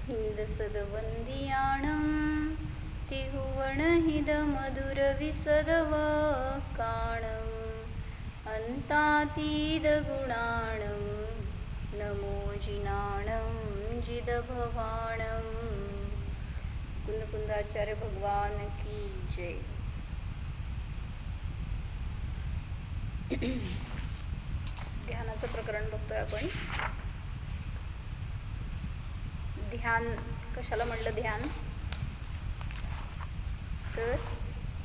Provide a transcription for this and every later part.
हिंदसदवंदियाणं तिहुवणहिदमधुरविसदवकाणं अन्तातीदगुणाणं नमो जिनाणं जिदभवाणं। कुंदकुंदाचार्य भगवान की जय। ध्यानाचं प्रकरण बघतोय आपण। ध्यान कशाला म्हटलं ध्यान, तर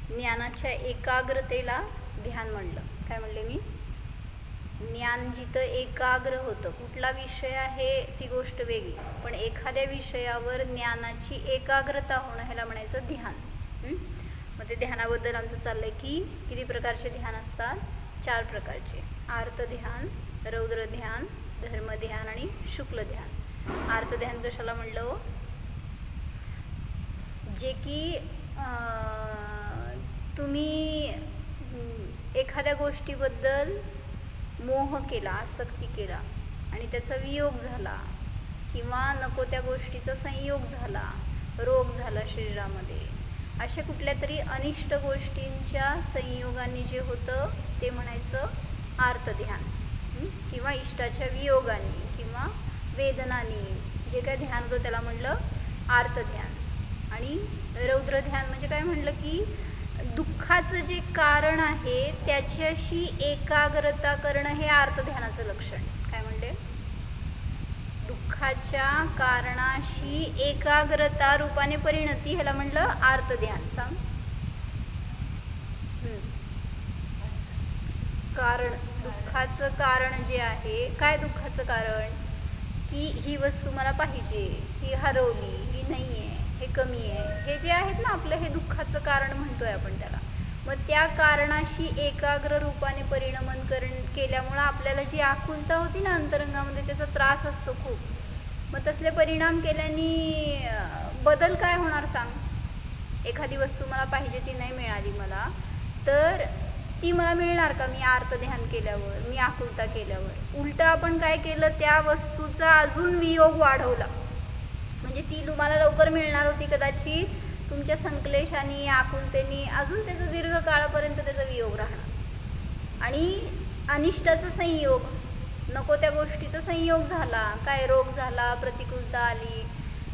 ज्ञानाच्या एकाग्रतेला ध्यान म्हणलं। काय म्हणले मी? ज्ञान जिथं एकाग्र होतं, कुठला विषय आहे ती गोष्ट वेगळी, पण एखाद्या विषयावर ज्ञानाची एकाग्रता होणं ह्याला म्हणायचं ध्यान। मग ते ध्यानाबद्दल आमचं चाललंय की किती प्रकारचे ध्यान असतात? 4 प्रकारचे। आर्त ध्यान, रौद्र ध्यान, धर्म ध्यान आणि शुक्ल ध्यान। आर्त ध्यान कशाला म्हणलं? जे की तुम्ही एखाद्या गोष्टीबद्दल मोह केला, आसक्ती केला आणि त्याचा वियोग झाला, किंवा नको त्या गोष्टीचा संयोग झाला, रोग झाला शरीरामध्ये, अशा कुठल्या तरी अनिष्ट गोष्टींच्या संयोगाने जे होतं ते म्हणायचं आर्त ध्यान। किंवा इष्टाच्या वियोगाने किंवा वेदनाने जे काय ध्यान होतं त्याला म्हणलं आर्त ध्यान। आणि रौद्र ध्यान म्हणजे काय म्हणलं की दुःखाचं जे कारण आहे त्याच्याशी एकाग्रता करणं हे आर्त ध्यानाचं लक्षण। काय म्हणले? दुःखाच्या कारणाशी एकाग्रता रूपाने परिणती ह्याला म्हणलं आर्त ध्यान। सांग। कारण, दुःखाचं कारण जे आहे, काय दुःखाचं कारण? की ही वस्तू मला पाहिजे, ही हरवली, ही नाही आहे, हे कमी आहे, हे जे आहेत ना आपलं, हे दुःखाचं कारण म्हणतोय आपण त्याला। मग त्या कारणाशी एकाग्र रूपाने परिणमन केल्यामुळं आपल्याला जी आकुलता होती ना अंतरंगामध्ये, त्याचा त्रास असतो खूप। मग तसले परिणाम केल्याने बदल काय होणार सांग? एखादी वस्तू मला पाहिजे ती नाही मिळाली मला, तर ती मला मिळणार का मी आर्त ध्यान केल्यावर, मी आकुलता केल्यावर? उलटं आपण काय केलं, त्या वस्तूचा अजून वियोग वाढवला। म्हणजे ती तुम्हाला लवकर मिळणार होती, कदाचित तुमच्या संकलेशाने, आकुलतेने अजून त्याचं दीर्घ काळापर्यंत त्याचा वियोग राहणार। आणि अनिष्टाचा संयोग, नको त्या गोष्टीचा संयोग झाला, काय रोग झाला, प्रतिकूलता आली,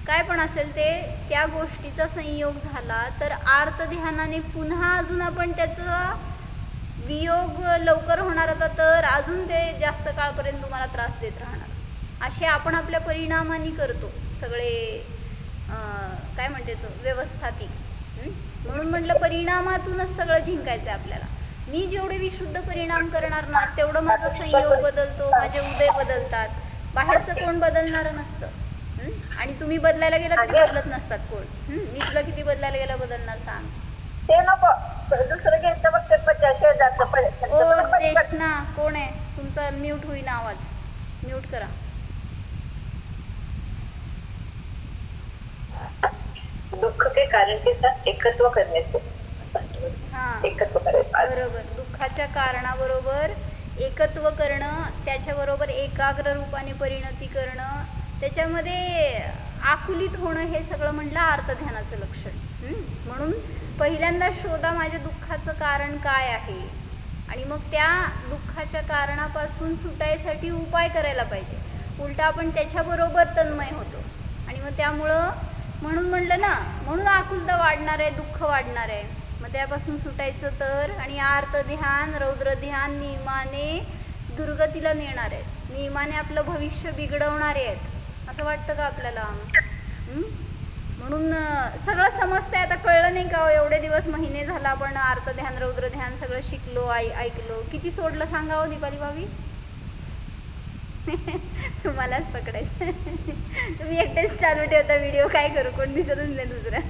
काय पण असेल ते, त्या गोष्टीचा संयोग झाला, तर आर्त ध्यानाने पुन्हा अजून आपण त्याचा वियोग लवकर होणार होता, तर अजून ते जास्त काळपर्यंत तुम्हाला त्रास देत राहणार। असे आपण आपल्या परिणामाने करतो सगळे काय म्हणते तो व्यवस्थातिक। म्हणून म्हटलं परिणामातूनच सगळं जिंकायचं आहे आपल्याला। मी जेवढे विशुद्ध परिणाम करणार ना तेवढं माझा संयोग बदलतो, माझे उदय बदलतात। बाहेरचं कोण बदलणारं नसतं। आणि तुम्ही बदलायला गेला तरी बदलत नसतात कोण। मी तुला किती बदलायला गेला बदलणार सांग? ते नको, दुसरं घ्यायचं मग ते 50 जातं। ना कोण आहे तुमचा? म्यूट होईन आवाज, म्यूट करा। दुःख के कारण के साथ एकत्व करने से, एकत्व करायचं बरोबर। दुःखाच्या कारणाबरोबर एकत्व करणं, त्याच्याबरोबर एकाग्र रूपाने परिणती करणं, त्याच्यामध्ये आकुलित होणं, हे सगळं म्हटलं आर्त ध्यानाचं लक्षण। म्हणून पहिल्यांदा शोधा माझ्या दुःखाचं कारण काय आहे, आणि मग त्या दुःखाच्या कारणापासून सुटायसाठी उपाय करायला पाहिजे। उलटा आपण त्याच्याबरोबर तन्मय होतो, आणि मग त्यामुळं म्हणून म्हणलं ना, म्हणून आकुलता वाढणार आहे, दुःख वाढणार आहे। मग त्यापासून सुटायचं तर, आणि आर्त ध्यान, रौद्र ध्यान नियमाने दुर्गतीला नेणार आहेत, नियमाने आपलं भविष्य बिघडवणारे आहेत, असं वाटतं का आपल्याला? म्हणून सगळं समजतंय आता, कळलं नाही का? एवढे दिवस, महिने झाला आपण आर्त ध्यान, रौद्र ध्यान सगळं शिकलो, ऐकलो, किती सोडलं सांगावं दीपाली भाभी? तुम्हालाच पकडायचं। तुम्ही एकटेच चालू ठेवता व्हिडिओ, काय करू, कोण दिसतच नाही दुसरं।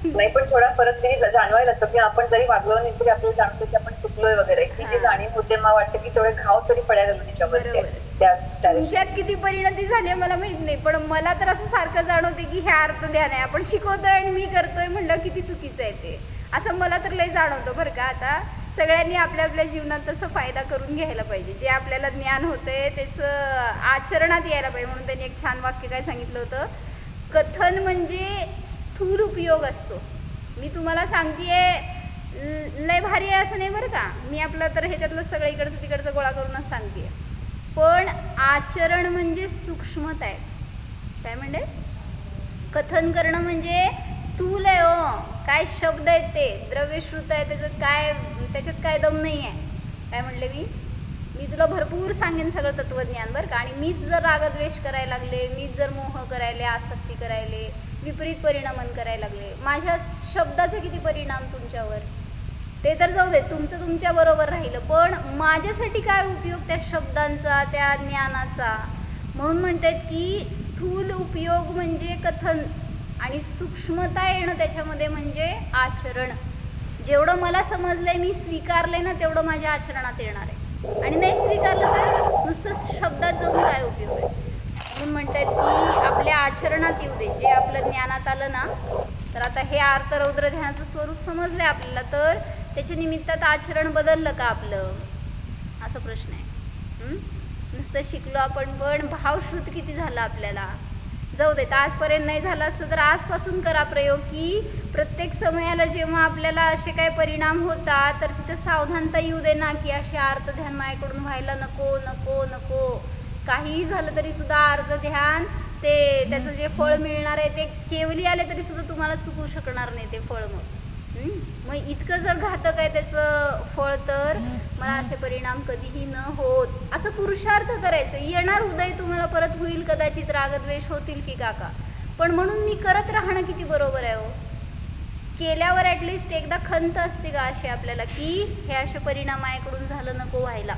नाही, पण थोडा फरक तरी जाणवायला लागतो की आपण जरी वागलो नाही तरी आपल्याला जाणवतो की आपण चुकलोय वगैरे, की जी जाणीव होते। मला वाटतं की थोडे घाव तरी पडायला लागले त्याच्यावर। तुमच्यात किती परिणती झाली मला माहित नाही, पण मला तर असं सारखं जाणवते की हे अर्थ ध्यान आहे, आपण शिकवतोय आणि मी करतोय म्हणलं किती चुकीचं आहे ते, असं मला तर लय जाणवतं बरं का। आता सगळ्यांनी आपल्या आपल्या जीवनात तसं फायदा करून घ्यायला पाहिजे. जे आपल्याला ज्ञान होतंय त्याचं आचरणात यायला पाहिजे. म्हणून त्यांनी एक छान वाक्य काय सांगितलं होतं, कथन म्हणजे स्थूल उपयोग असतो. मी तुम्हाला सांगतेय लय भारी आहे असं नाही बरं का, मी आपलं तर ह्याच्यातलं सगळं इकडचं तिकडचं गोळा करूनच सांगते. पण आचरण म्हणजे सूक्ष्मता आहे. काय म्हणजे कथन करणं म्हणजे स्थूल आहे हो, काय शब्द आहेत ते द्रव्यश्रुत आहे, त्याच्यात काय दम नाही आहे. काय म्हणले मी तुला भरपूर सांगेन सगळं तत्वज्ञान बरं का. आणि मीच जर रागद्वेष करायला लागले, मीच जर मोह करायले, आसक्ती करायले, विपरीत परिणामन करायला लागले, माझ्या शब्दाचे किती परिणाम तुमच्यावर, ते तर जाऊ दे, तुमचं तुमच्या बरोबर राहिलं, पण माझ्यासाठी काय उपयोग त्या शब्दांचा, त्या ज्ञानाचा. म्हणून म्हणतात की स्थूल उपयोग म्हणजे कथन आणि सूक्ष्मता येणं त्याच्यामध्ये म्हणजे आचरण. जेवढं मला समजलंय, मी स्वीकारले ना, तेवढं माझ्या आचरणात येणार आहे. आणि नाही स्वीकारलं तर नुसतं शब्दात जाऊन काय उपयोग आहे. म्हणून म्हणतात की आपल्या आचरणात येऊ दे. जे आपलं ज्ञानात आलं ना, तर आता हे आर्त रौद्र ध्यानाचं स्वरूप समजलं आपल्याला, तर त्याच्या निमित्तात आचरण बदललं का आपलं, असा प्रश्न आहे. नुसतं शिकलो आपण, पण भावश्रुत किती झालं आपल्याला. जाऊ देत, आजपर्यंत नाही झालं असतं तर आजपासून करा प्रयोग, की प्रत्येक समयाला जेव्हा आपल्याला असे काय परिणाम होतात तर तिथं सावधानता येऊ दे ना, की असे आर्त ध्यान माझ्याकडून व्हायला नको नको नको. काहीही झालं तरी सुद्धा आर्त ध्यान ते त्याचं जे फळ मिळणार आहे ते केवली आले तरी सुद्धा तुम्हाला चुकू शकणार नाही ते फळ. मग इतकं जर घातक आहे त्याचं फळ, तर मला असे परिणाम कधीही न होत असं पुरुषार्थ करायचं. येणार उदय तुम्हाला परत होईल, कदाचित रागद्वेष होतील की काका, पण म्हणून मी करत राहणं किती बरोबर आहे हो. केल्यावर ॲटलिस्ट एकदा खंत असते का अशी आपल्याला, की हे असे परिणाम माझ्याकडून झालं नको व्हायला.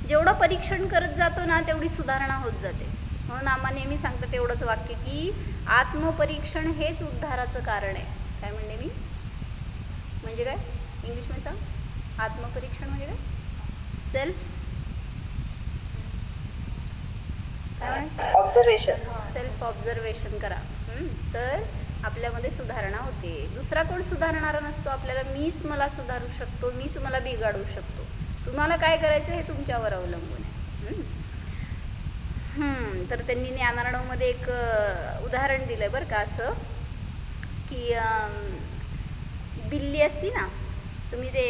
जेवढं परीक्षण करत जातो ना, तेवढी सुधारणा होत जाते. म्हणून आम्हा नेहमी सांगतात एवढंच वाक्य, की आत्मपरीक्षण हेच उद्धाराचं कारण आहे. काय म्हणणे मी, म्हणजे काय इंग्लिशमध्ये सांग, आत्मपरीक्षण म्हणजे काय, सेल्फ ऑब्झर्वेशन करा. तर आपल्यामध्ये सुधारणा होते. दुसरा कोण सुधारणारा नसतो आपल्याला. मीच मला सुधारू शकतो, मीच मला बिघाडू शकतो. तुम्हाला काय करायचं हे तुमच्यावर अवलंबून आहे. तर त्यांनी ज्ञानार्णवमध्ये एक उदाहरण दिलं आहे बरं का, असं की बिल्ली असती ना, तुम्ही ते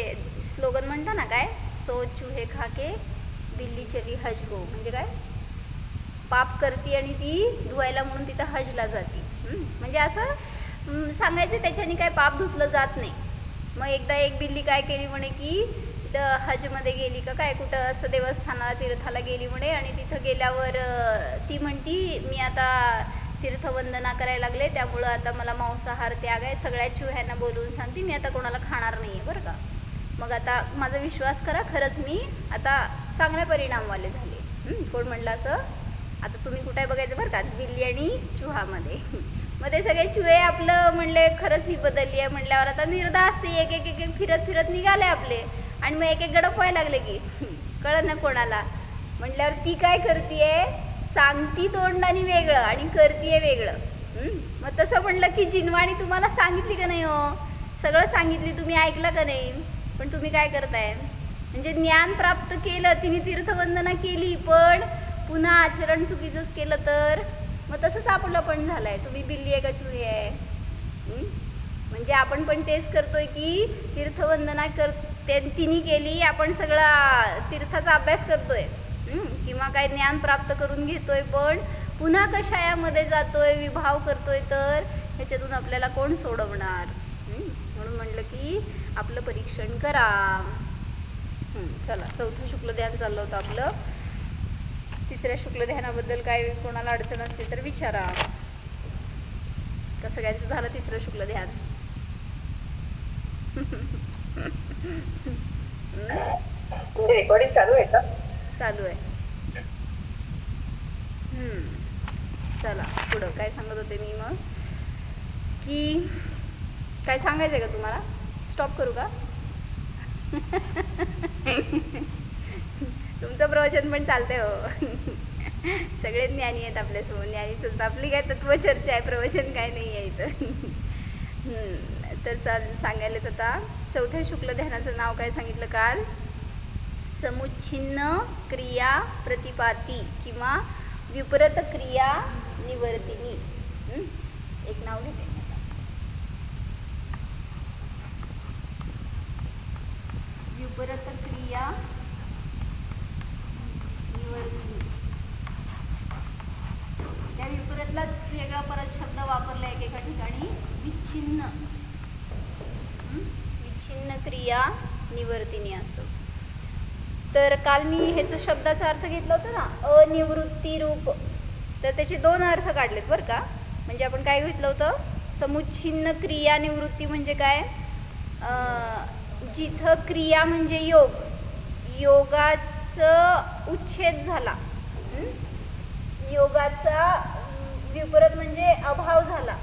स्लोगन म्हणता ना, काय सो चूहे खाके बिल्ली चली हज को, म्हणजे काय, पाप करती आणि ती धुवायला म्हणून तिथं हजला जाती. म्हणजे असं सांगायचं त्याच्याने काय पाप धुतलं जात नाही. मग एकदा एक बिल्ली काय केली म्हणे, की तिथं हजमध्ये गेली का काय कुठं असं देवस्थानाला तीर्थाला गेली म्हणे, आणि तिथं गेल्यावर ती म्हणती मी आता तीर्थवंदना करायला लागले, त्यामुळं आता मला मांसाहार त्याग आहे, सगळ्या चुह्यांना बोलवून सांगते मी आता कोणाला खाणार नाही आहे बरं का. मग आता माझा विश्वास करा, खरंच मी आता चांगल्या परिणामवाले झाले. कोण म्हणलं असं, आता तुम्ही कुठे आहे बघायचं बरं का, बिल्ली आणि चुहामध्ये. मग ते सगळे चुहे आपलं म्हणले खरंच ही बदलली आहे म्हणल्यावर आता निर्धास्त एक एक एक एक फिरत फिरत निघाले आपले, आणि मग एक एक गडप व्हायला लागले की कळत ना कोणाला. म्हटल्यावर ती काय करतीये, सांगती तोंडाने वेगळं आणि करतीये वेगळं. मग तसं म्हणलं की जिनवाणी तुम्हाला सांगितली का नाही हो, सगळं सांगितली, तुम्ही ऐकलं का नाही, पण तुम्ही काय करताय, म्हणजे ज्ञान प्राप्त केलं, तिने तीर्थवंदना केली, पण पुन्हा आचरण चुकीचंच केलं तर मग तसंच आपलं पण झालं आहे. तुम्ही बिल्ली आहे का चुही आहे. म्हणजे आपण पण तेच करतोय की तीर्थवंदना तिने केली, आपण सगळा तीर्थाचा अभ्यास करतोय किंवा काय ज्ञान प्राप्त करून घेतोय, पण पुन्हा कशायामध्ये जातोय, विभाव करतोय, तर ह्याच्यातून आपल्याला कोण सोडवणार. म्हणून म्हटलं की आपलं परीक्षण करा. चला, चौथं शुक्ल ध्यान चाललं होतं आपलं. तिसऱ्या शुक्ल ध्यानाबद्दल काय कोणाला अडचण असते तर विचारा. का सगळ्यांचं झालं तिसरं शुक्ल ध्यान. रेकॉर्डिंग चालू आहे का. चालू आहे. चला पुढं काय सांगत होते मी, मग की काय सांगायचं आहे का तुम्हाला, स्टॉप करू का. तुमचं प्रवचन पण चालतंय हो. सगळे ज्ञानी आहेत आपल्यासमोर, ज्ञानीच आपली काय तत्वचर्चा आहे, प्रवचन काय नाही आहे इथं. तर सांगायला आता चौथ्या शुक्ल ध्यानाचं नाव काय सांगितलं काल? समुच्छिन्न क्रिया प्रतिपाती किंवा विपरीत क्रिया निवर्तिनी. एक नाव घेते मी आता. विपरीत क्रिया निवर्तिनी. त्या विपरीतलाच वेगळा परत शब्द वापरला एकेका ठिकाणी, विच्छिन्न. विच्छिन्न क्रिया निवर्तिनी असं. तर काल मी ह्याचं शब्दाचा अर्थ घेतला होता ना, अनिवृत्ती रूप. तर त्याचे दोन अर्थ काढलेत बरं का. म्हणजे आपण काय घेतलं होतं? समुच्छिन्न क्रिया निवृत्ती म्हणजे काय? जिथं क्रिया म्हणजे योग, योगाचं उच्छेद झाला, योगाचा विपरीत म्हणजे अभाव झाला,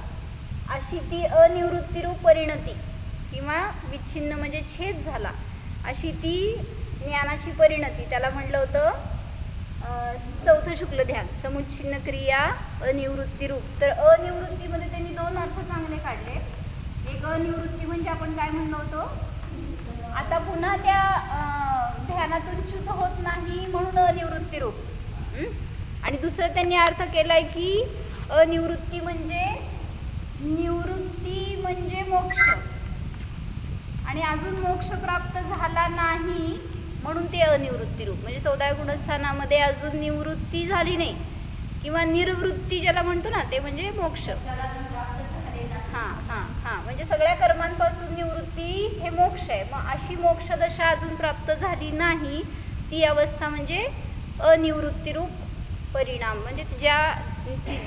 अशी ती अनिवृत्तीरूप परिणती किंवा विच्छिन्न म्हणजे छेद झाला, अशी ती ज्ञानाची परिणती. त्याला म्हटलं होतं चौथं शुक्ल ध्यान, समुच्छिन्न क्रिया अनिवृत्तीरूप. तर अनिवृत्तीमध्ये त्यांनी दोन अर्थ चांगले काढले. एक अनिवृत्ती म्हणजे आपण काय म्हणलो होतो, आता पुन्हा त्या ध्यानातून च्युत होत नाही म्हणून अनिवृत्तीरूप. आणि दुसरं त्यांनी अर्थ केलाय की अनिवृत्ती म्हणजे निवृत्ती म्हणजे मोक्ष, आणि अजून मोक्ष प्राप्त झाला नाही म्हणून ते अनिवृत्ती रूप. म्हणजे 14व्या गुणस्थानामध्ये अजून निवृत्ती झाली नाही किंवा निर्वृत्ती ज्याला म्हणतो ना, ते म्हणजे मोक्ष. म्हणजे सगळ्या कर्मांपासून निवृत्ती हे मोक्ष आहे. मग अशी मोक्षदशा अजून प्राप्त झाली नाही, ती अवस्था म्हणजे अनिवृत्तीरूप परिणाम. म्हणजे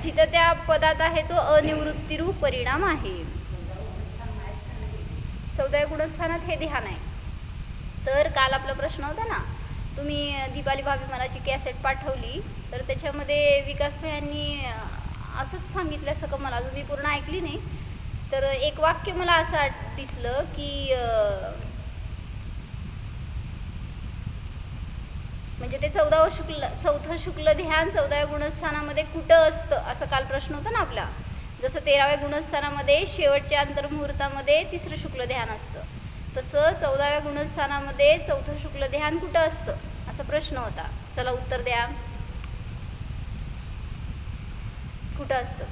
जिथं त्या पदात आहे तो अनिवृत्तीरूप परिणाम आहे. 14व्या गुणस्थानात हे ध्यान आहे. तर काल आपला प्रश्न होता ना, तुम्ही दीपाली भाभी मला जी कॅसेट पाठवली तर त्याच्यामध्ये विकास यांनी असंच सांगितलं सगळं. मला अजून मी पूर्ण ऐकली नाही. तर एक वाक्य मला असं दिसलं की म्हणजे ते चौथं शुक्ल ध्यान 14व्या गुणस्थानामध्ये कुठं असतं असं काल प्रश्न होता ना आपला. जसं 13व्या गुणस्थानामध्ये शेवटच्या अंतर्मुहूर्तामध्ये तिसरं शुक्ल ध्यान असतं, तसं 14व्या गुणस्थानामध्ये चौथं शुक्ल ध्यान कुठं असतं असा प्रश्न होता. चला उत्तर द्या, कुठं असतं?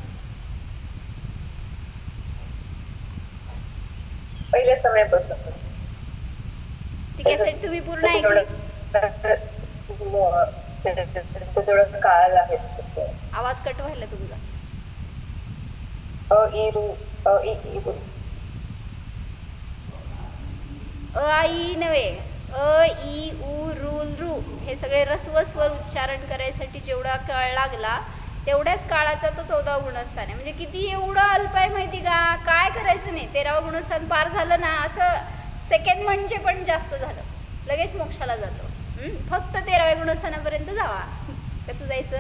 पहिल्या समयापासून. ती कॅसेट तुम्ही पूर्ण ऐकली? थोडं काळ आहे. आवाज कट व्हायला तुमचा. अ ई रू, अ ई ई रू. अ आई नव्हे, अ ई उ रू रू हे सगळे रस्व स्वर उच्चारण करायसाठी जेवढा काळ लागला तेवढ्याच काळाचा तो 14वा गुणस्थान आहे. म्हणजे किती एवढं अल्प आहे माहिती का? काय करायचं नाही, 13वं गुणस्थान पार झालं ना असं सेकंड म्हणजे पण जास्त झालं, लगेच मोक्षाला जातो. फक्त 13व्या गुणस्थानापर्यंत जावा. कसं जायचं?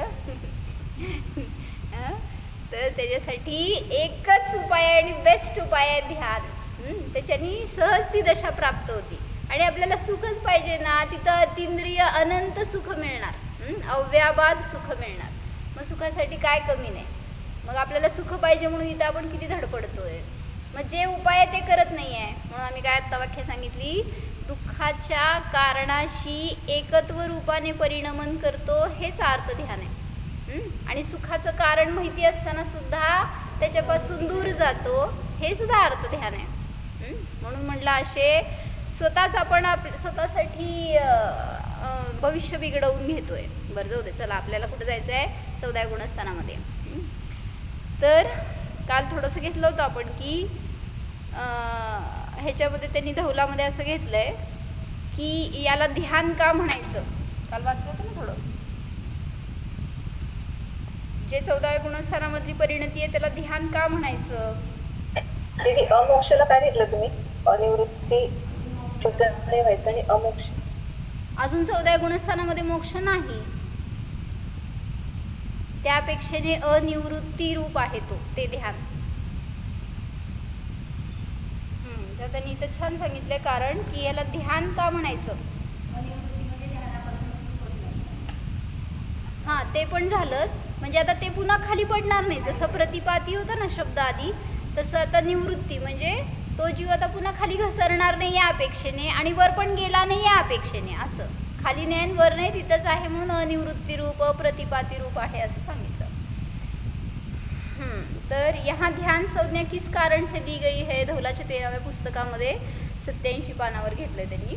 तर त्याच्यासाठी एकच उपाय आहे आणि बेस्ट उपाय आहे ध्यान. त्याच्यानी सहज ती दशा प्राप्त होती. आणि आपल्याला सुखच पाहिजे ना, तिथं अतींद्रिय अनंत सुख मिळणार, अव्याबाद सुख मिळणार. मग सुखासाठी काय कमी नाही. मग आपल्याला सुख पाहिजे म्हणून इथं आपण किती धडपडतोय. मग जे उपाय आहे ते करत नाही आहे. म्हणून आम्ही काय आत्ता व्याख्या सांगितली, दुःखाच्या कारणाशी एकत्व रूपाने परिणमन करतो हेच अर्थ ध्यान आहे. आणि सुखाचं कारण माहिती असताना सुद्धा त्याच्यापासून दूर जातो हे सुद्धा अर्थ ध्यान आहे. म्हणून म्हटलं असे स्वतःच आपण स्वतःसाठी भविष्य बिघडवून घेतोय. बरं जाऊ दे, चला आपल्याला कुठं जायचं आहे? 14व्या गुणस्थानामध्ये. तर काल थोडंसं घेतलं होतं आपण की ह्याच्यामध्ये त्यांनी धौलामध्ये असं घेतलं आहे की याला ध्यान का म्हणायचं. काल वाचलं होतं ना थोडं, जे 14व्या गुणस्थानामधली परिणती आहे त्याला ध्यान का म्हणायचं. अमोक्षला काय घेतलं तुम्ही? अनिवृत्ती शुद्ध नाही व्हायचं आणि अमोक्ष. अजून 14व्या गुणस्थानामध्ये मोक्ष नाही, त्यापेक्षेने अनिवृत्ती रूप आहे तो ते ध्यान. तर त्यांनी इथं छान सांगितलंय कारण की याला ध्यान का म्हणायचं. हां, ते पण झालंच. म्हणजे आता ते पुन्हा खाली पडणार नाही. जसं प्रतिपाती होता ना शब्द आधी, तसं आता निवृत्ती म्हणजे तो जीव आता पुन्हा खाली घसरणार नाही या अपेक्षेने आणि वर पण गेला नाही या अपेक्षेने, असं खाली नाही आणि वर नाही तिथंच आहे म्हणून अनिवृत्ती रूप अप्रतिपाती रूप आहे असं सांगितलं. तर यहाँ ध्यान संज्ञा किस कारण से दी गई है, धौलाच्या 13व्या पुस्तकामध्ये 87 पानावर घेतलंय त्यांनी.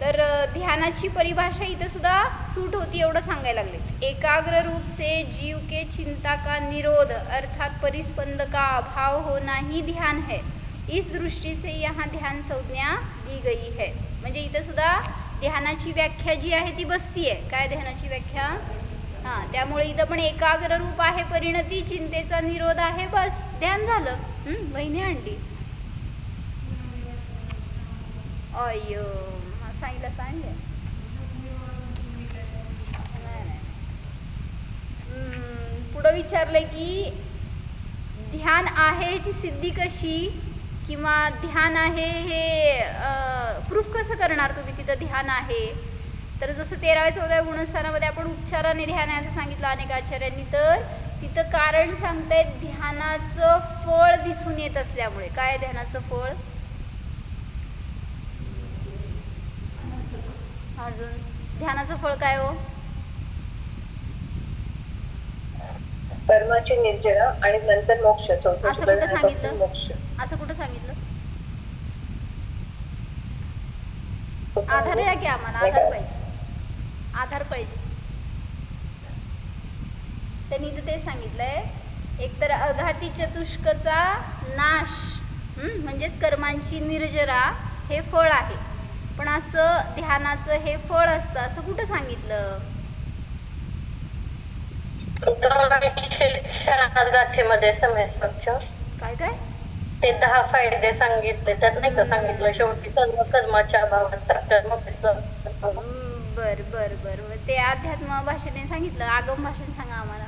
तर ध्यानाची परिभाषा इथं सुद्धा सूट होती एवढं सांगायला लागले. एकाग्र रूप से जीव के चिंता का निरोध अर्थात परिस्पंद का अभाव होना ही ध्यान है. इस दृष्टि से यहाँ ध्यान संज्ञा दी गई है. म्हणजे इथं सुद्धा ध्यानाची व्याख्या जी आहे ती बसती आहे. काय ध्यानाची व्याख्या? हां, त्यामुळे इथं पण एकाग्र रूप आहे परिणती, चिंतेचा निरोध आहे, बस ध्यान झालं. वहिनी आणली अय्यो सांगितलं सांगले पुढं विचारलंय की ध्यान आहे ह्याची सिद्धी कशी किंवा ध्यान आहे हे प्रूफ कसं करणार तुम्ही तिथं ध्यान आहे. तर जसं 13व्या-14व्या गुणस्थानामध्ये आपण उपचाराने ध्यान आहे असं सांगितलं अनेक आचार्यांनी, तर तिथं कारण सांगतायत ध्यानाचं फळ दिसून येत असल्यामुळे. काय ध्यानाचं फळ? अजून ध्यानाचं फळ काय हो? कर्माची निर्जरा आणि नंतर मोक्ष. असं कुठं सांगितलं? मोक्ष असं कुठं सांगितलं? आधार या की आम्हाला आधार पाहिजे, आधार पाहिजे. त्यांनी इथं ते सांगितलंय एकतर अघाती चतुष्कचा नाश म्हणजेच कर्मांची निर्जरा हे फळ आहे, पण असं ध्यानाचं हे फळ असतं असं कुठं सांगितलं? गाथेमध्ये समयस्वच्छ काय काय ते 10 फायदे सांगितले त्यात नाही का सांगितलं शेवटी सर्व कर्माच्या अभावाचा कर्म. बर बर बर ते अध्यात्म भाषेने सांगितलं. आगम भाषेने सांगा आम्हाला.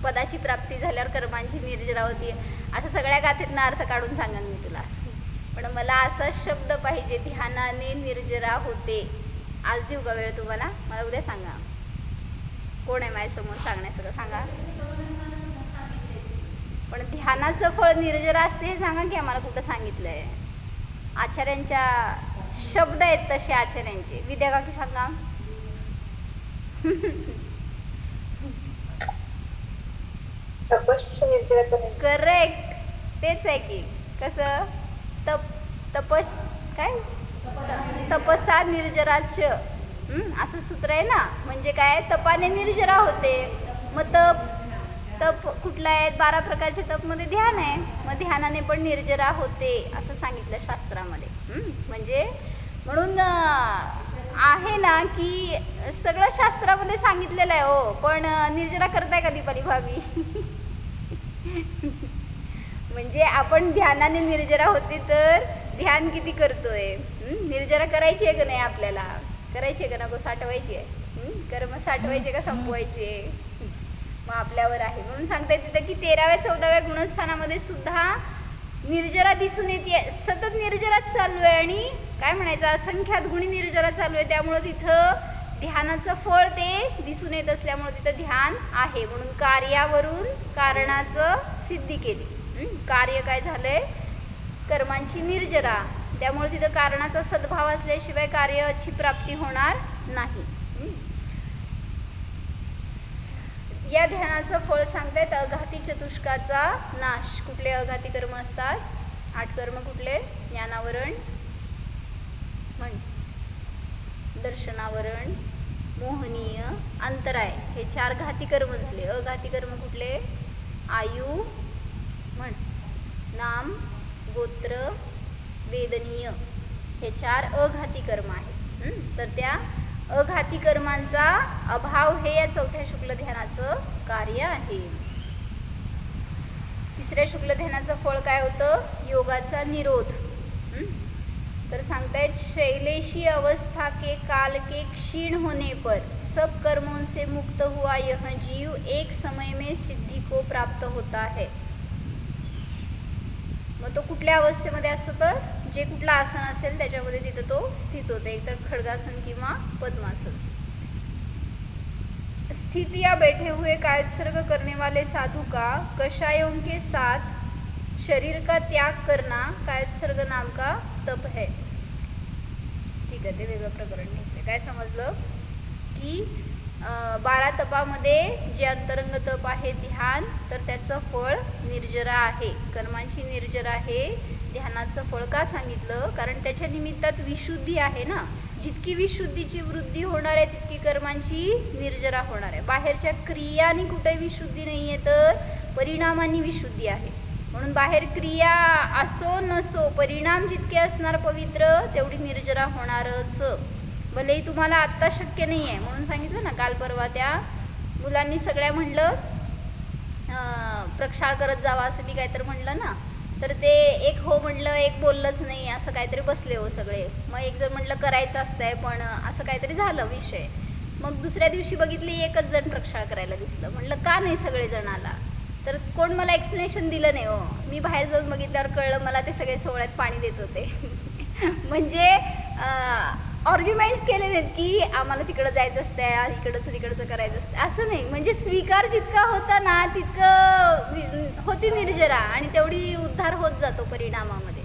पदाची प्राप्ती झाल्यावर कर्मांची निर्जरा होती असं सगळ्या गाथेतनं अर्थ काढून सांगेन मी तुला, पण मला असा शब्द पाहिजे ध्यानाने निर्जरा होते. आज देऊ का वेळ तुम्हाला? मला उद्या सांगा. कोण आहे माझ्यासमोर सांगण्यासगळं सांगा. पण ध्यानाचं फळ निर्जरा असते हे सांगा की आम्हाला कुठं सांगितलंय. आचार्यांच्या शब्द आहेत तसे आचार्यांचे. विद्या का की सांगा. करेक्ट तेच आहे की. कसं तपस काय तपसा निर्जराच असं सूत्र आहे ना. म्हणजे काय तपाने निर्जरा होते. मग तप कुठला आहे? 12 प्रकारचे तपमध्ये ध्यान आहे. मग ध्यानाने पण निर्जरा होते असं सांगितलं शास्त्रामध्ये. म्हणजे म्हणून आहे ना की सगळं शास्त्रामध्ये सांगितलेलं आहे हो, पण निर्जरा करताय का दीपाली भाभी? म्हणजे आपण ध्यानाने निर्जरा होते तर ध्यान किती करतोय? निर्जरा करायची आहे का नाही आपल्याला? करायची आहे का नको? साठवायची आहे? कर्म साठवायचे का संपवायचे? मग आपल्यावर आहे. म्हणून सांगता तिथं की 13व्या-14व्या गुणस्थानामध्ये सुद्धा निर्जरा दिसून येते. सतत निर्जराच चालू आहे आणि काय म्हणायचं असंख्यात गुणी निर्जरा चालू आहे. त्यामुळं तिथं ध्यानाचं फळ ते दिसून येत असल्यामुळं तिथं ध्यान आहे. म्हणून कार्यावरून कारणाचं सिद्धी केली. कार्य काय झालंय? कर्मांची निर्जरा. त्यामुळे तिथं कारणाचा सद्भाव असल्याशिवाय कार्याची प्राप्ती होणार नाही. या ध्यानाचं फळ सांगतायत अघाती चतुष्काचा नाश. कुठले अघाती कर्म असतात? 8 कर्म कुठले? ज्ञानावरण, म्हण, दर्शनावरण, मोहनीय, अंतराय हे 4 घाती कर्म झाले. अघाती कर्म कुठले? आयु, म्हण, नाम, गोत्र, वेदनीय हे 4 अघाती कर्म आहेत. तर त्या अघाती कर्मांचा अभाव हे या 4थ्या शुक्ल ध्यानाचं कार्य आहे. 3ऱ्या शुक्ल ध्यानाचं फळ काय होतं? योगाचा निरोध. तर सांगतायत शैलेशी अवस्था के काल के क्षीण होने पर सब कर्मों से मुक्त हुआ यह जीव एक समय में सिद्धि को प्राप्त होता है. मग तो कुठल्या अवस्थेमध्ये असतो? तर जे कुठलं आसन असेल त्याच्यामध्ये तिथं तो स्थित होतो. एकतर खड्गासन किंवा पद्मासन. स्थित या बैठे हुए कायोत्सर्ग करने वाले साधु का कषायों के साथ शरीर का त्याग करना कायोत्सर्ग नाम का तप है. ठीक आहे, ते वेगळं प्रकरण घेतलं. काय समजलं की 12 तपामध्ये जे अंतरंग तप आहे ध्यान, तर त्याचं फळ निर्जरा आहे, कर्मांची निर्जरा आहे. ध्यानाचं फळ का सांगितलं? कारण त्याच्या निमित्तात विशुद्धी आहे ना. जितकी विशुद्धीची वृद्धी होणार आहे तितकी कर्मांची निर्जरा होणार आहे. बाहेरच्या क्रियानी कुठे विशुद्धी नाही आहे, तर परिणामांनी विशुद्धी आहे. म्हणून बाहेर क्रिया असो नसो, परिणाम जितके असणार पवित्र तेवढी निर्जरा होणारच. भलेही तुम्हाला आत्ता शक्य नाही आहे म्हणून सांगितलं ना. काल परवा त्या मुलांनी सगळ्या म्हणलं प्रक्षाळ करत जावा असं मी काहीतरी म्हणलं ना, तर ते एक हो म्हणलं, एक बोललंच नाही, असं काहीतरी बसले हो सगळे. मग एक जण म्हटलं करायचं असतंय, पण असं काहीतरी झालं विषय. मग दुसऱ्या दिवशी बघितली एकच जण प्रक्षाळ करायला दिसलं. म्हटलं का नाही सगळेजण आला? तर कोण मला एक्सप्लेनेशन दिलं नाही हो. मी बाहेर जाऊन बघितल्यावर कळलं मला ते सगळे सोहळ्यात पाणी देत होते. म्हणजे आर्ग्युमेंट्स केले नाहीत की आम्हाला तिकडं जायचं असतं, तिकडचं करायचं असतं, असं नाही. म्हणजे स्वीकार जितका होता ना तितकं होती निर्जरा, आणि तेवढी उद्धार होत जातो परिणामामध्ये.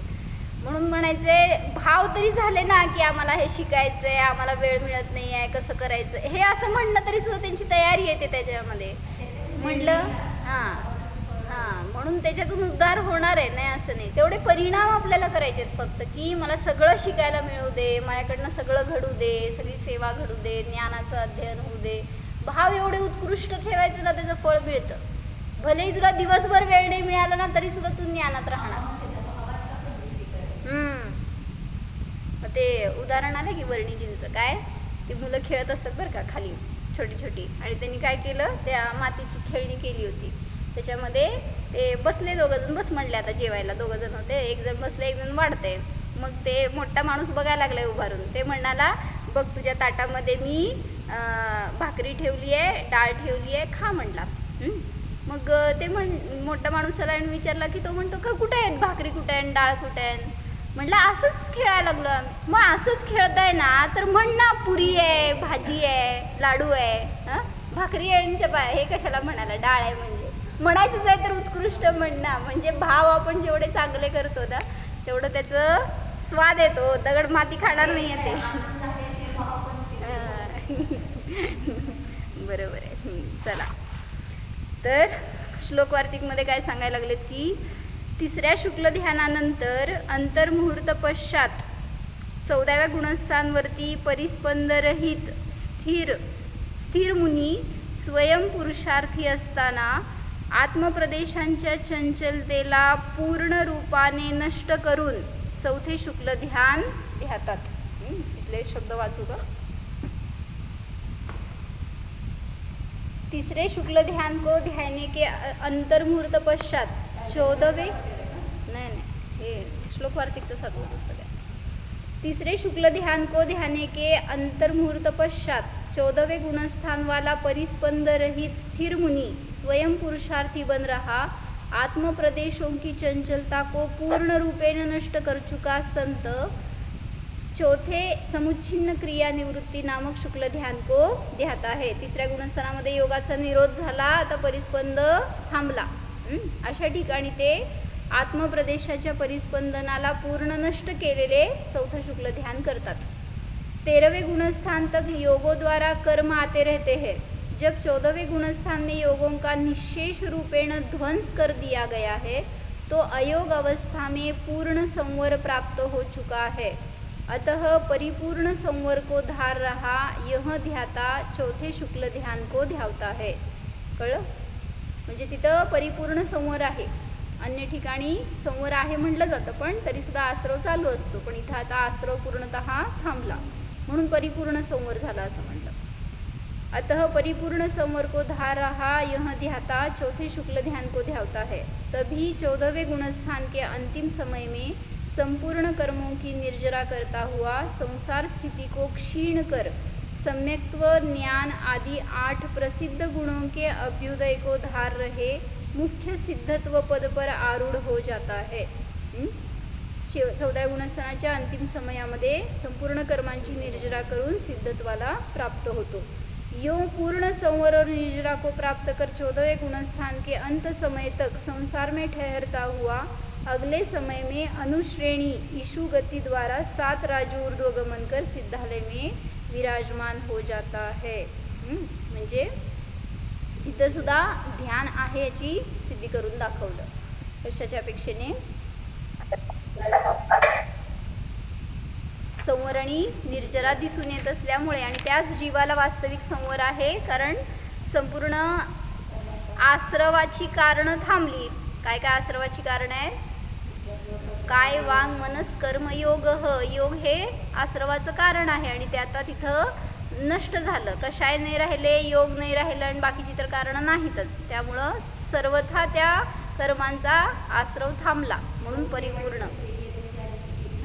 म्हणून म्हणायचे भाव तरी झाले ना की आम्हाला हे शिकायचं आहे, आम्हाला वेळ मिळत नाही आहे, कसं करायचं हे असं म्हणणं तरी सुद्धा त्यांची तयारी येते त्याच्यामध्ये. म्हटलं हां म्हणून त्याच्यातून उद्धार होणार आहे, नाही असं नाही. तेवढे परिणाम आपल्याला करायचे आहेत फक्त, की मला सगळं शिकायला मिळू दे, माझ्याकडनं सगळं घडू दे, सगळी सेवा घडू दे, ज्ञानाचं अध्ययन होऊ दे. भाव एवढे उत्कृष्ट ठेवायचं ना त्याचं फळ मिळतं. भलेही तुला दिवसभर वेळ नाही मिळाला ना तरी सुद्धा तू ज्ञानात राहणार. ते उदाहरण आलं की वर्णिजींचं, काय ते मुलं खेळत असतात बरं का खाली छोटी छोटी, आणि त्यांनी काय केलं, त्या मातीची खेळणी केली होती. त्याच्यामध्ये ते बसले दोघंजण, बस म्हणले आता जेवायला, दोघंजण होते, एक जण बसले एक जण वाढते. मग ते मोठा माणूस बघायला लागलाय उभारून. ते म्हणाला बघ तुझ्या ताटामध्ये मी भाकरी ठेवली आहे, डाळ ठेवली आहे, खा म्हणला. मग ते मोठा माणूसाला विचारला की तो म्हणतो का कुठे आहेत भाकरी, कुठे आहे डाळ कुठे आहे? म्हटलं असंच खेळायला लागलो आम्ही. मग असंच खेळताय ना तर म्हण ना पुरी आहे, भाजी आहे, लाडू आहे, भाकरी आहे, हे कशाला म्हणाला, डाळ आहे म्हणजे. म्हणायचंच आहे तर उत्कृष्ट म्हणणं. म्हणजे भाव आपण जेवढे चांगले करतो ना तेवढं त्याचं स्वाद येतो. दगड माती खाणार नाही आहे ते. बरोबर आहे. चला, तर श्लोक वार्तिकमध्ये काय सांगायला लागलेत की तिसऱ्या शुक्ल ध्यानानंतर अंतर्मुहूर्त पश्चात 14व्या गुणस्थानवरती परिस्पंदरहित स्थिर मुनी स्वयं पुरुषार्थी असताना आत्मप्रदेशांच्या चंचलतेला पूर्ण रूपाने नष्ट करून चौथे शुक्ल ध्यान ध्यातात. इथले शब्द वाचू का? तीसरे शुक्ल ध्यान को ध्याने के अंतर्मुहूर्त पश्चात 14वें नहीं ये श्लोक वार्तिकचं 7वं पुस्तक आहे. तीसरे शुक्ल ध्यान को ध्याने के अंतर्मुहूर्त पश्चात 14वें गुणस्थान वाला परिस्पंद रहित स्थिर मुनि स्वयं पुरुषार्थी बन रहा आत्म प्रदेशों की चंचलता को पूर्ण रूपेण नष्ट कर चुका संत चौथे समुच्छिन्न क्रिया निवृत्ती नामक शुक्ल ध्यान को ध्याता है. तिसऱ्या गुणस्थानामध्ये योगाचा निरोध झाला, आता परिस्पंद थांबला. अशा ठिकाणी ते आत्मप्रदेशाच्या परिस्पंदनाला पूर्ण नष्ट केलेले चौथं शुक्ल ध्यान करतात. 13वें गुणस्थान तक योगों द्वारा कर्म आते रहते हैं. जब 14वें गुणस्थान में योगों का निशेष रूपेण ध्वंस कर दिया गया है तो अयोग अवस्था में पूर्ण संवर प्राप्त हो चुका है. अतः परिपूर्ण संवर को धार रहा यह ध्याता चौथे शुक्ल ध्यान को ध्यावता है. कळलं? म्हणजे तिथं परिपूर्ण संवर आहे. अन्य ठिकाणी संवर आहे म्हटलं जातं पण तरीसुद्धा आश्रव चालू असतो, पण इथं आता आश्रव पूर्णतः थांबला म्हणून परिपूर्ण संवर झाला असं म्हटलं. अतः परिपूर्ण संवर को धार रहा यह ध्याता चौथे शुक्ल ध्यान को ध्यावता है. तभी 14वें गुणस्थान के अंतिम समय में संपूर्ण कर्मों की निर्जरा करता हुआ संसार स्थिति को क्षीण कर सम्यक्त्व ज्ञान आदि 8 प्रसिद्ध गुणों के अभ्युदय को धार रहे मुख्य सिद्धत्व पद पर आरूढ़ हो जाता है. 14व्या गुणस्थानाच्या अंतिम समयामध्ये संपूर्ण कर्मांची निर्जरा करून सिद्धत्वाला प्राप्त होतो. यो पूर्ण संवर और निजरा को प्राप्त कर 14वें गुणस्थान के अंत समय तक संसार में ठहरता हुआ अगले समय में अनुश्रेणी ईशु गति द्वारा 7 राजू ऊर्ध्व गमन कर सिद्धालय में विराजमान हो जाता है. म्हणजे इथं सुद्धा ध्यान आहे याची सिद्धी करून दाखवलं. कशाच्या अपेक्षेने? संवर आणि निर्जरा दिसून येत असल्यामुळे, आणि त्याच जीवाला वास्तविक संवर आहे, कारण संपूर्ण आश्रवाची कारणं थांबली. काय काय आश्रवाची कारण आहेत? काय, वांग, मनस, कर्म, योग. योग हे आश्रवाचं कारण आहे आणि ते आता तिथं नष्ट झालं. कशाय नाही राहिले, योग नाही राहिलं आणि बाकीची तर कारणं नाहीतच. त्यामुळं सर्वथा त्या कर्मांचा आश्रव थांबला म्हणून परिपूर्ण.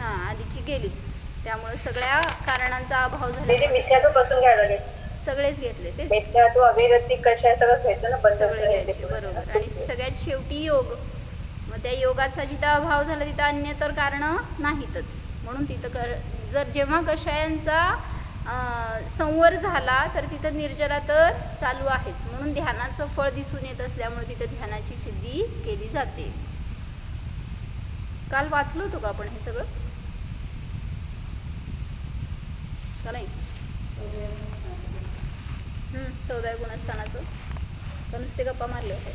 आधीची गेलीच. त्यामुळे सगळ्या कारणांचा अभाव झाला. मिथ्यात्वापासून घ्यायला लागेल. सगळेच घेतले ते मिथ्यात्व, अभिरती, कशा सगळं घ्यायचं ना, सगळे घ्यायचे. बरोबर. आणि सगळ्यात शेवटी योग. मग त्या योगाचा जिथं अभाव झाला तिथं अन्य तर कारणं नाहीतच. म्हणून तिथं जर जेव्हा कषायांचा संवर झाला तर तिथं निर्जरा तर चालू आहेच. म्हणून ध्यानाचं फळ दिसून येत असल्यामुळे तिथं ध्यानाची सिद्धी केली जाते. काल वाचलो होतो का आपण हे सगळं? का नाही? 14व्या गुणस्थानाचं तर नुसते गप्पा मारले होते.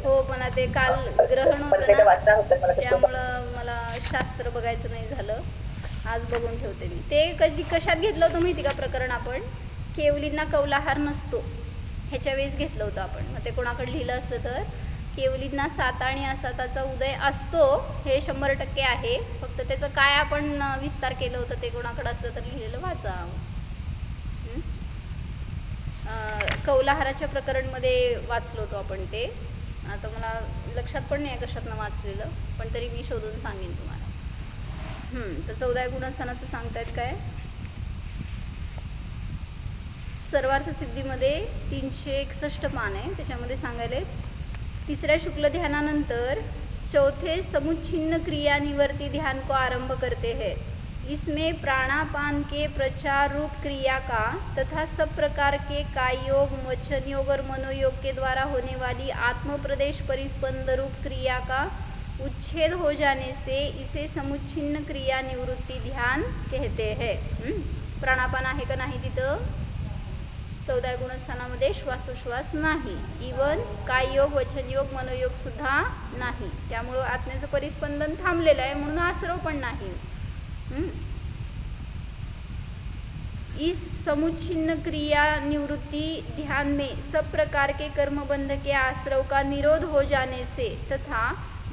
हो, पण ते काल ग्रहण होतं ना, त्यामुळं मला शास्त्र बघायचं नाही झालं. आज बघून ठेवते मी. ते कशात घेतलं होतं माहिती का प्रकरण? आपण केवलींना कौलाहार नसतो ह्याच्या वेळेस घेतलं होतं आपण. मग ते कोणाकडे लिहिलं असतं तर केवलींना साता आणि असाताचा उदय असतो हे 100% आहे. फक्त त्याचं काय आपण विस्तार केलं होतं ते कोणाकडे असलं तर लिहिलेलं वाचा. कौलाहाराच्या प्रकरणमध्ये वाचलो होतो आपण ते. आता मला लक्षात पण नाही कशातनं वाचलेलं, पण तरी मी शोधून सांगेन तुम्हाला. तर 14व्या गुणस्थानाचं सांगतायत काय? सर्वार्थ सिद्धीमध्ये 361 पान आहे. त्याच्यामध्ये सांगायले 3ऱ्या शुक्ल ध्यानानंतर चौथे समुच्छिन्न क्रिया निवर्ती ध्यान को आरंभ करते हैं. इसमें प्राणापान के प्रचार रूप क्रिया का तथा सब प्रकार के काय योग, वचन योग और मनोयोग के द्वारा होने वाली आत्म प्रदेश परिस्पंद रूप क्रिया का उच्छेद हो जाने से इसे समुच्छिन्न क्रिया निवृत्ती ध्यान कहते हैं. प्राणापान आहे का नाही तिथं? 14व्या गुणस्थानामध्ये श्वासोश्वास नाही. इवन काय योग, वचन योग, मनोयोग सुद्धा नाही. त्यामुळं आत्म्याचं परिस्पंदन थांबलेलं आहे म्हणून आश्रव पण नाही. इस समुच्छिन्न क्रिया निवृत्ति ध्यान में सब प्रकार के कर्मबंध के आश्रव का निरोध हो जाने से तथा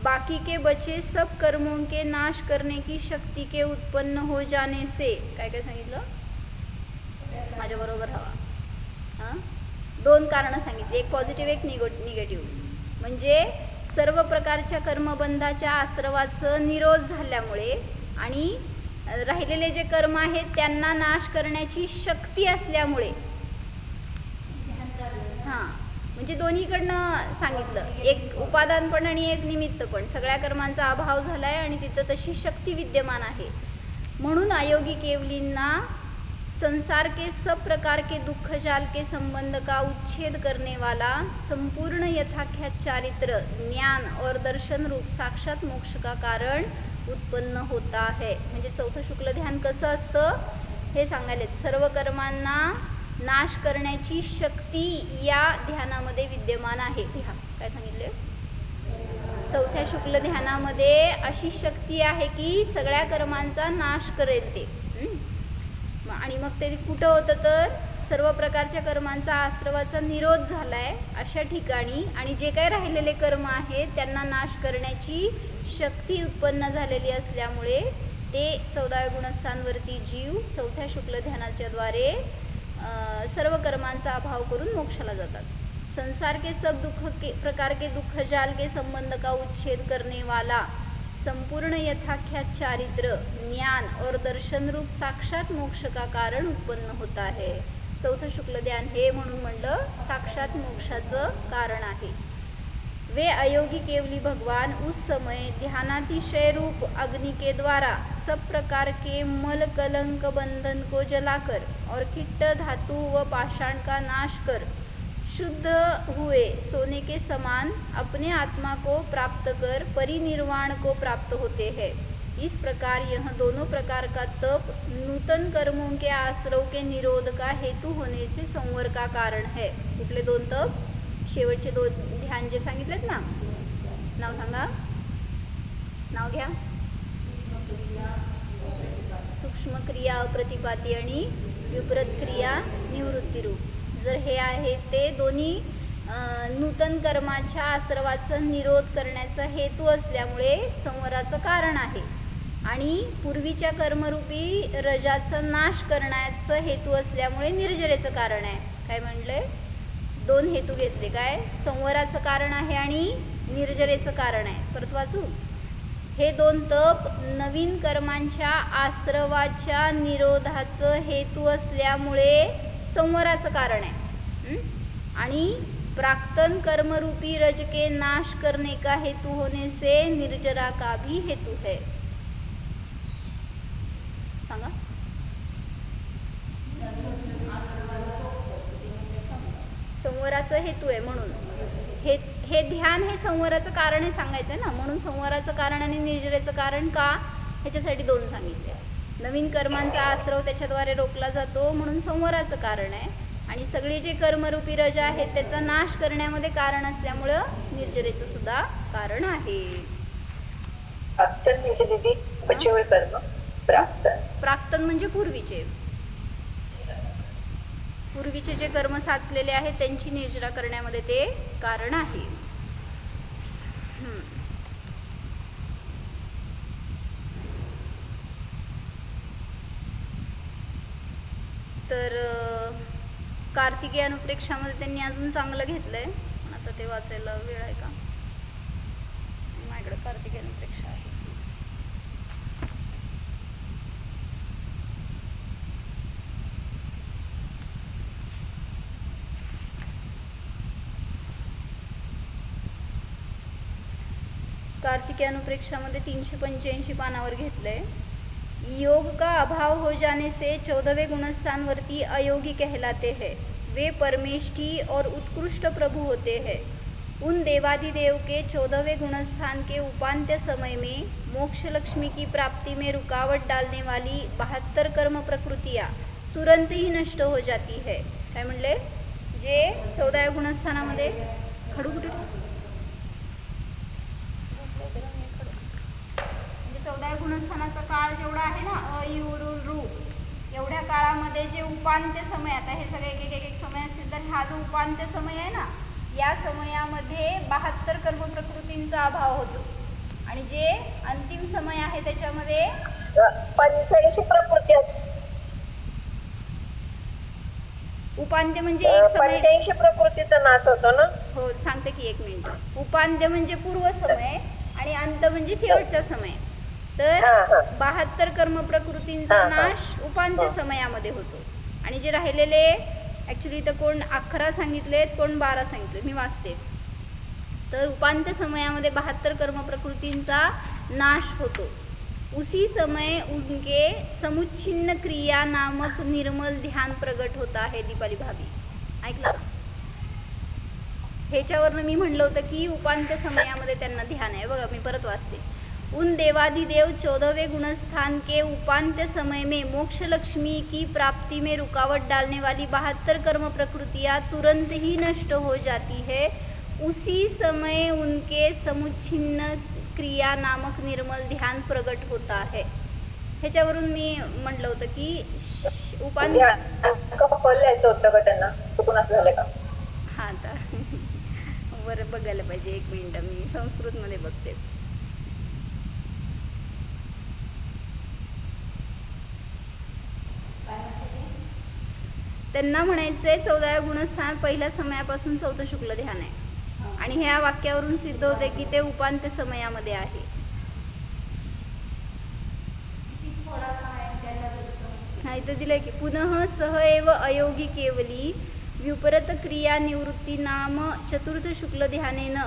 बाकी के बचे सब कर्मों के नाश करने की शक्ति के उत्पन्न हो जाने से. काय काय सांगितलं? माझ्या बरोबर हवा. 2 कारणं सांगितली, एक पॉझिटिव्ह एक निगेटिव्ह. म्हणजे सर्व प्रकारच्या कर्मबंधाच्या आश्रवाचं निरोध झाल्यामुळे आणि राहिलेले जे कर्म आहेत त्यांना नाश करण्याची शक्ती असल्यामुळे. म्हणजे दोन्हीकडनं सांगितलं, एक उपादान पण आणि एक निमित्त पण. सगळ्या कर्मांचा अभाव झाला आहे आणि तिथं तशी शक्ती विद्यमान आहे. म्हणून अयोगी केवलींना संसार के सब प्रकार के दुख जाल के संबंध का उच्छेद करने वाला संपूर्ण यथाख्यात चारित्र, ज्ञान और दर्शन रूप साक्षात मोक्ष का कारण उत्पन्न होता है. म्हणजे चौथं शुक्ल ध्यान कसं असतं हे सांगायले. सर्व कर्मांना नाश करण्याची शक्ती या ध्यानामध्ये विद्यमान आहे. काय सांगितले? चौथ्या शुक्ल ध्यानामध्ये अशी शक्ती आहे की सगळ्या कर्मांचा नाश करेल ते. आणि मग ते कुठं होतं तर सर्व प्रकारच्या कर्मांचा आश्रवाचा निरोध झाला आहे अशा ठिकाणी. आणि जे काही राहिलेले कर्म आहेत त्यांना नाश करण्याची शक्ती उत्पन्न झालेली असल्यामुळे ते 14व्या गुणस्थानवरती जीव चौथ्या शुक्ल ध्यानाच्या द्वारे सर्व कर्मांचा अभाव करून मोक्षाला जातात. संसार के सब प्रकार के दुख जाल के संबंध का उच्छेद करने वाला संपूर्ण यथाख्यात चारित्र, ज्ञान और दर्शन रूप साक्षात मोक्ष का कारण उत्पन्न होता है. चौथं शुक्ल ध्यान हे म्हणून म्हणलं साक्षात मोक्षाचं कारण आहे. वे अयोगी केवली भगवान उस समय ध्यानातिशय रूप अग्नि के द्वारा सब प्रकार के मल कलंक बंधन को जलाकर और किट्ट धातु व पाषाण का नाश कर शुद्ध हुए सोने के समान अपने आत्मा को प्राप्त कर परिनिर्वाण को प्राप्त होते हैं। इस प्रकार यह दोनों प्रकार का तप नूतन कर्मों के आश्रव के निरोध का हेतु होने से संवर का कारण है। कुठले दोन तप? शेवटचे दोन ध्यान जे सांगितलेत ना, नाव सांगा, नाव घ्या. सूक्ष्म क्रिया अप्रतिपाती आणि विपरीत क्रिया निवृत्तीरूप. जर हे आहे ते दोन्ही नूतन कर्माच्या आश्रवाचा निरोध करण्याचा हेतू असल्यामुळे संवराचं कारण आहे आणि पूर्वीच्या कर्मरूपी रजाचा नाश करण्याचं हेतू असल्यामुळे निर्जरेचं कारण आहे. काय म्हणले? दोन हेतू घेतले. काय? संवराचं कारण आहे आणि निर्जरेचं कारण आहे. परत वाचू. हे दोन तप नवीन कर्मांच्या आश्रवाच्या निरोधाचं हेतू असल्यामुळे संवराचं कारण आहे आणि प्राक्तन कर्मरूपी रज के नाश करने का हेतु होने से निर्जरा का भी हेतु है. सांगा. संवराचं हेतू आहे म्हणून हे ध्यान हे संवराचं कारण हे सांगायचं आहे ना. म्हणून संवराचं कारण आणि निर्जरेचं कारण का ह्याच्यासाठी दोन सांगितले. नवीन कर्मांचा आश्रव त्याच्याद्वारे रोखला जातो म्हणून संवराचं कारण आहे आणि सगळे जे कर्मरूपी रजा आहेत त्याचा नाश करण्यामध्ये कारण असल्यामुळं निर्जरेचं सुद्धा कारण आहे. प्राक्तन म्हणजे दीदी बचे हुए कर्म. प्राक्तन म्हणजे पूर्वीचे जे कर्म साचलेले आहेत त्यांची निर्जरा करण्यामध्ये ते कारण आहे. तर कार्तिकी अनुप्रेक्षामध्ये त्यांनी अजून चांगलं घेतलंय. आता ते वाचायला वेळ आहे का? माझ्याकडे कार्तिकी अनुप्रेक्षा आहे. कार्तिकी अनुप्रेक्षामध्ये 385 पानावर घेतलंय. योग का अभाव हो जाने से 14वें गुणस्थानवर्ती अयोगी कहलाते हैं. वे परमेष्ठी और उत्कृष्ट प्रभु होते हैं. उन देवादिदेव के 14वें गुणस्थान के उपांत्य समय में मोक्ष लक्ष्मी की प्राप्ति में रुकावट डालने वाली 72 कर्म प्रकृतियाँ तुरंत ही नष्ट हो जाती है. काय म्हणले? जे 14व्या गुणस्थानामध्ये खडू कुठे 14व्या गुणस्थानाचा काळ जेवढा आहे ना अयुरुरु एवढ्या काळामध्ये जे उपांत्य समय, आता हे सगळे एक समय असतील तर हा जो उपांत्य समय आहे ना या समयामध्ये 72 कर्म प्रकृतींचा अभाव होतो आणि जे अंतिम समय आहे त्याच्यामध्ये 85 प्रकृती. उपांत्य म्हणजे एक समय 85 प्रकृतीचा नाश होतो ना. हो सांगते की 1 मिनिट. उपांत्य म्हणजे पूर्व समय आणि अंत म्हणजे शेवटचा समय. तर 72 कर्म प्रकृतींचा नाश उपांत्य समयामध्ये होतो आणि जे राहिलेले ॲक्च्युली तर कोण 11 सांगितलेत कोण 12 सांगितले. मी वाचते. तर उपांत्य समयामध्ये 72 कर्म प्रकृतींचा नाश होतो. उसी समय उनके समुच्छिन्न क्रिया नामक निर्मल ध्यान प्रगट होता है. दीपाली भाभी ऐकलं का? ह्याच्यावरनं मी म्हणलं होतं की उपांत्य समयामध्ये त्यांना ध्यान आहे. बघा मी परत वाचते. उन देवादिदेव 14वें गुणस्थान के उपांत्य समय में मोक्ष लक्ष्मी की प्राप्ति में रुकावट डालने वाली 72 कर्म प्रकृतियाँ तुरंत ही नष्ट हो जाती है. उसी समय उनके समुच्छिन्न क्रिया नामक निर्मल ध्यान प्रगट होता है. ह्याच्यावरून मी म्हटलं होतं की उपांत्य फल लिहायचं होतं का त्यांना? चुकून असं झालं का? हां आता बरं बघायला पाहिजे. 1 मिनिट मी संस्कृतमध्ये बघते. त्यांना म्हणायचंय 14व्या गुणस्थान पहिल्या समयापासून 4थं शुक्ल ध्यान आहे आणि ह्या वाक्यावरून सिद्ध होते की ते उपांत्य समयामध्ये आहे. हा इथं दिलंय की पुनः सह एव अयोगी केवली व्युपरत क्रिया निवृत्ती नाम चतुर्थ शुक्ल ध्यानेन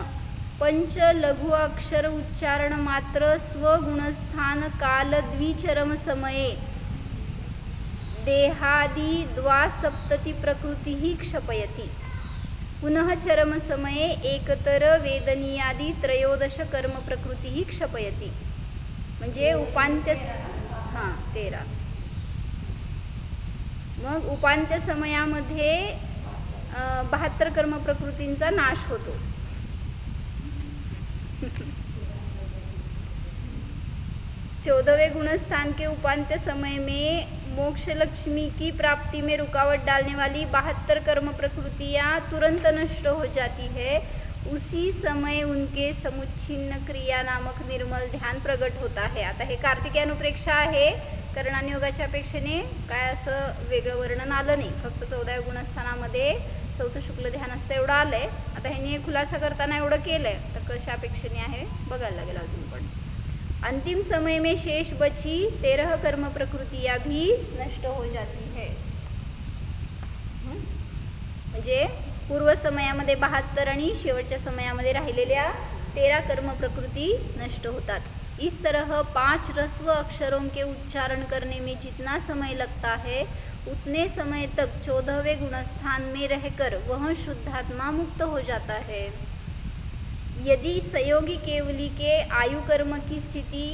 पंच लघु अक्षर उच्चारण मात्र स्वगुणस्थान काल द्विचरम समये देहादि द्वासप्तति प्रकृती क्षपयति पुनः चरम समये एकतर वेदनीयादि त्रयोदश कर्म प्रकृती क्षपयति. म्हणजे उपांत्य 13. मग उपांत्य समयामध्ये 72 कर्म प्रकृतींचा नाश होतो. चौदहवें गुणस्थान के उपांत्य समय में मोक्ष लक्ष्मी की प्राप्ति में रुकावट डालने वाली 72 कर्म प्रकृतियाँ तुरंत नष्ट हो जाती है. उसी समय उनके समुच्छिन्न क्रिया नामक निर्मल ध्यान प्रगट होता है. आता हे कार्तिकी अनुप्रेक्षा आहे, कारण आणि योगाच्या अपेक्षेने काय असं वेगळं वर्णन आलं नाही. फक्त 14व्या गुणस्थानामध्ये चौथं शुक्ल ध्यान असतं एवढं आलं आहे. आता ह्यांनी खुलासा करताना एवढं केलं आहे, तर कशा अपेक्षेने आहे बघायला लागेल अजून. पण अंतिम समय में शेष बची 13 कर्म प्रकृतियाँ भी नष्ट हो जाती है. म्हणजे पूर्व समयामध्ये 72 आणि शेवटच्या समयामध्ये राहिलेल्या 13 कर्म प्रकृति नष्ट होतात. इस तरह 5 ह्रस्व अक्षरों के उच्चारण करने में जितना समय लगता है उतने समय तक 14वें गुणस्थान में रहकर वह शुद्धात्मा मुक्त हो जाता है. यदि संयोगी केवली के आयु कर्म की स्थिती,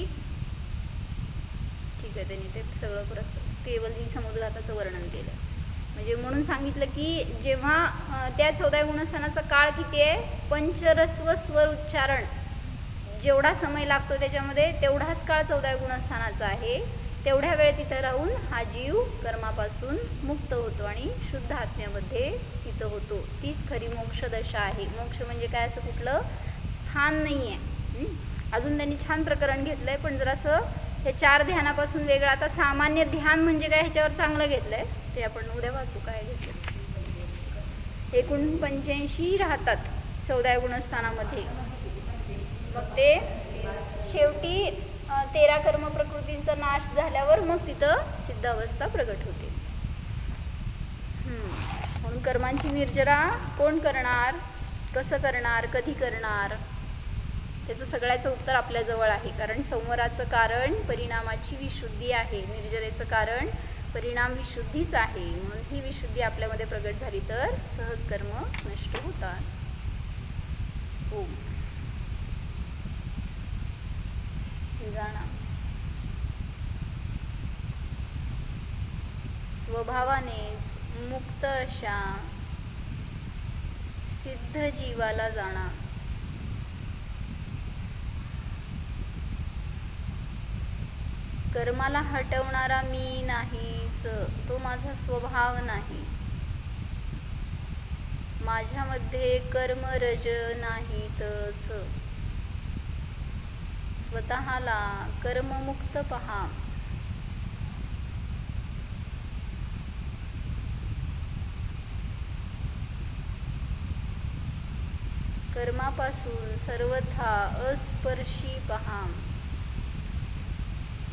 ठीक आहे, त्यांनी ते सगळं परत केवली समुद्घाताचं वर्णन केलं. म्हणजे म्हणून सांगितलं की जेव्हा त्या 14व्या गुणस्थानाचा काळ किती आहे, पंचरस्व स्वर उच्चारण जेवढा समय लागतो त्याच्यामध्ये तेवढाच काळ 14व्या गुणस्थानाचा आहे. तेवढ्या वेळ तिथं राहून हा जीव कर्मापासून मुक्त होतो आणि शुद्ध आत्म्यामध्ये स्थित होतो. तीच खरी मोक्षदशा आहे. मोक्ष म्हणजे काय असं कुठलं स्थान नाही आहे. अजून त्यांनी छान प्रकरण घेतलं आहे, पण जरासं हे 4 ध्यानापासून वेगळं. आता सामान्य ध्यान म्हणजे काय ह्याच्यावर चांगलं घेतलं आहे, ते आपण उद्या वाचू काय घेतलं. एकूण 85 राहतात 14व्या गुणस्थानामध्ये. मग ते शेवटी 13 कर्म प्रकृतींचा नाश झाल्यावर मग तिथं सिद्धावस्था प्रगट होते. म्हणून कर्मांची निर्जरा कोण करणार, कसं करणार, कधी करणार, त्याचं सगळ्याचं उत्तर आपल्याजवळ आहे. कारण संवराचं कारण परिणामाची विशुद्धी आहे, निर्जरेचं कारण परिणाम विशुद्धीच आहे. म्हणून ही विशुद्धी आपल्यामध्ये प्रगट झाली तर सहज कर्म नष्ट होतात. ओम जाणा. स्वभावानेच मुक्त अशा सिद्ध जीवाला जाणा. कर्माला हटवणारा मी नाहीच, तो माझा स्वभाव नाही. माझ्यामध्ये कर्मरज नाहीतच. स्वतःला कर्ममुक्त पहा. कर्मापासून सर्वथा अस्पर्शी पहा.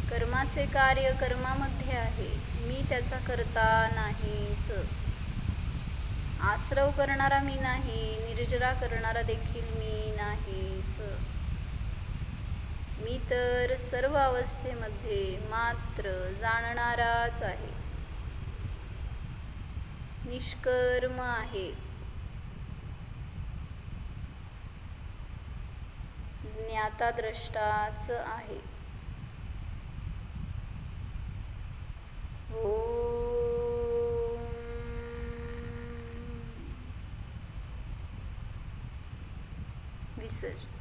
कर्माचे कार्य कर्मामध्ये आहे, मी त्याचा करता नाहीच. आश्रव करणारा मी नाही, निर्जरा करणारा देखील मी नाहीच. मी तर सर्व अवस्थेमध्ये मात्र जाणणाराच आहे, निष्कर्म आहे, ज्ञाताद्रष्टाच आहे. विसर्जन.